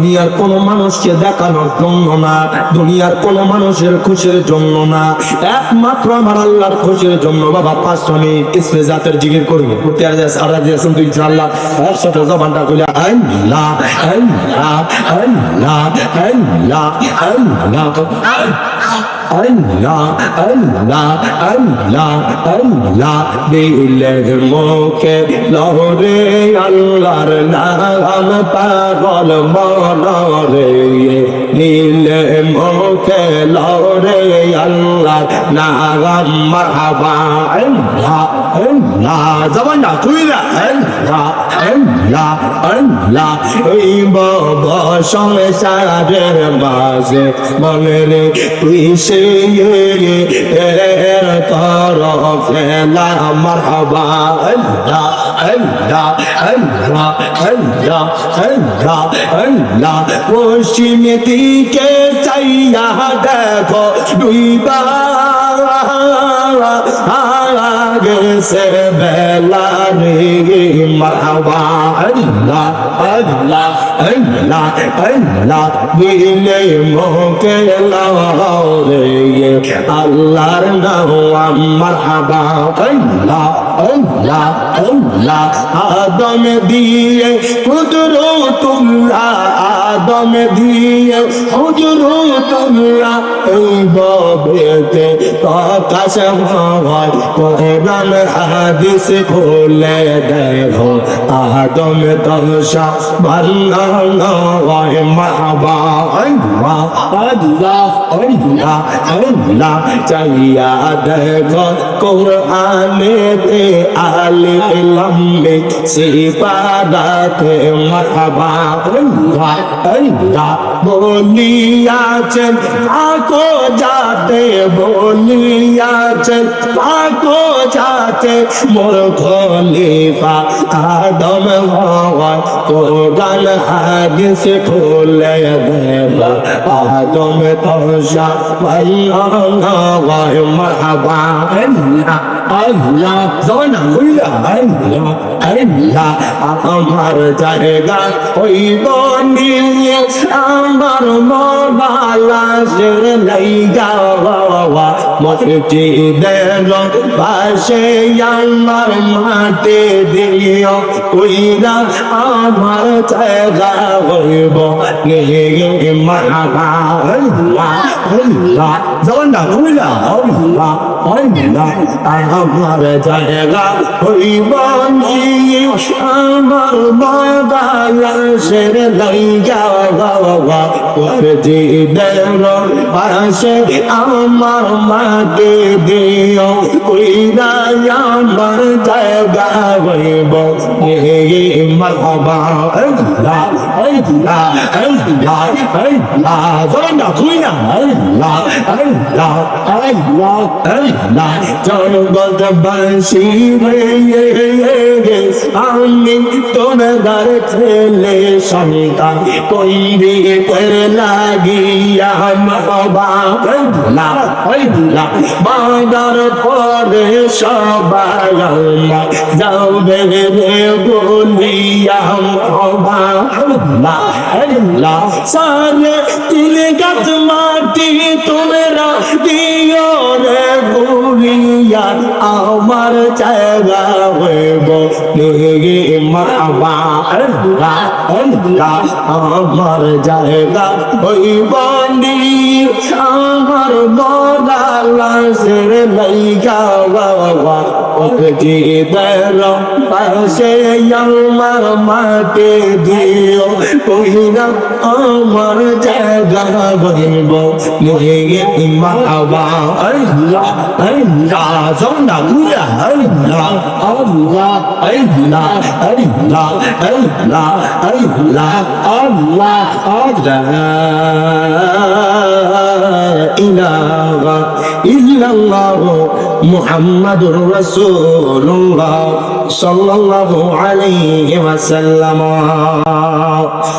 দুনিয়ার কোন মানুষকে দেখানোর জন্য না, দুনিয়ার কোন মানুষের খুশির জন্য না, একমাত্র আমার আল্লাহর খুশির জন্য। বাবা 5 মিনিট ইসমে জাতের জিকির করবো, করতে আর দিয়েছেন তো ইনশাআল্লাহ। একসাথে জবানটা খুলে আল্লাহ আল্লাহ আল্লাহ আল্লাহ আল্লাহ আল্লাহ আল্লাহ আল্লাহ আল্লাহ দিলের মুখে লহরে আল্লাহর নাম পাগল মনরে, দিলে মুখে লহরে আল্লাহর নাম মারহাবা আল্লাহ আল্লাহ জবানটা খুইলা আল্লাহ আল্লাহ আল্লাহ। এই বাবা সংসারের মাঝে মনে রে তুই সে ফেলা মারহাবা আল্লাহ আল্লাহ আল্লাহ আল্লাহ আল্লাহ আল্লাহ। পশ্চিম দিকে চাইয়া দেখো দুইবার গেছে বেলা রে মারহাবা আল্লাহ আল্লাহ আল্লাহ আল্লাহ। দিলে মুখে লাউরে আল্লাহর নাম মারহাবা আল্লাহ আল্লাহ আল্লাহ। আদম দিয়ে কুদরতুল্লাহ, আদম দিয়ে কুদরতুল্লাহ, এই ববেতে প্রকাশ হয় কোরআন হাদিস খুলে দেখো। আদম তরসা বান্না হয় মারহাবা আল্লাহ আল্লাহ আল্লাহ আল্লাহ। চাইয়া দেখো কোরআনেতে আলিফ লাম মিম সিফাতে মারহাবা আল্লাহ আল্লাহ। বলিয়াছেন থাকো যাতে, বলিয়াছেন থাকো যাতে মোর খলিফা আদম হয় কোরআন হাদিস খুলে দেবা। আদম তরসা বান্না হয় মারহাবা আল্লাহ আল্লাহ জবানটা খুইলা আল্লাহ আল্লাহ। আমার জায়গা হইব নিয়ে আমার মবালাসের লাইগা মসজিদের পাশে আমার মাটি দিও কইরা আমার জায়গা হইব নিয়ে মারহাবা আল্লাহ আল্লাহ জবানটা খুইলা আল্লাহ আল্লাহ। আমার জায়গা হইব নিয়ে আমার মবালাসের লাইগা মসজিদের পাশে আমার মাটি দিও কইরা আমার জায়গা হইব মারহাবা আল্লাহ আল্লাহ আল্লাহ আল্লাহ জবানটা খুইলা আল্লাহ আল্লাহ আল্লাহ আল্লাহ। জগৎবাসী আমি তোমার ছেলে সন্তান কইরে তোর লাগিয়া মারহাবা আল্লাহ আল্লাহ। বাগার পরে সবাই আল্লাহ যাবে রে বলিয়া মারহাবা আল্লাহ আল্লাহ। সারে তিল গাছ মাটি তোমরা দিও রে বলিয়া আমার জায়গা হইব নিয়ে মারহাবা আল্লাহ আল্লাহ। আমার জায়গা হইব নিয়ে আমার মবালাসের লাইগা মসজিদের পাশে আমার মাটি দিও কইরা আমার জায়গা হইব নিয়ে মারহাবা আল্লাহ আল্লাহ জবানটা খুইলা আল্লাহ আল্লাহ আল্লাহ আল্লাহ আল্লাহ আল্লাহ আল্লাহ ইলাহা ইল্লাল্লাহ মুহাম্মাদুর রাসূলুল্লাহ সাল্লাল্লাহু আলাইহি ওয়াসাল্লাম।